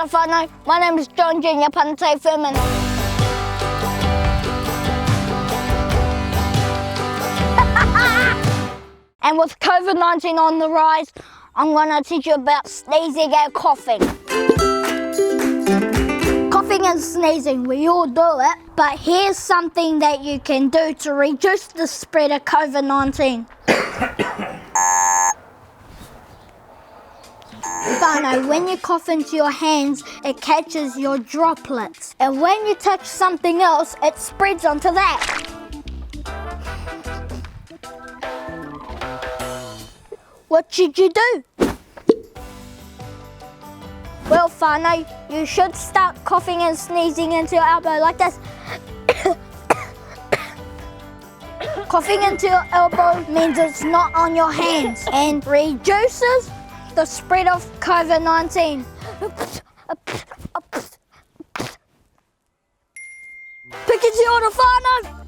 Kia ora whānau, my name is John Junior Panatahi Furman. And with COVID-19 on the rise, I'm going to teach you about sneezing and coughing. Coughing and sneezing, we all do it, but here's something that you can do to reduce the spread of COVID-19. Whānau, when you cough into your hands, it catches your droplets. And when you touch something else, it spreads onto that. What should you do? Well, whānau, you should start coughing and sneezing into your elbow like this. Coughing into your elbow means it's not on your hands and reduces the spread of COVID-19. Kia ora whānau.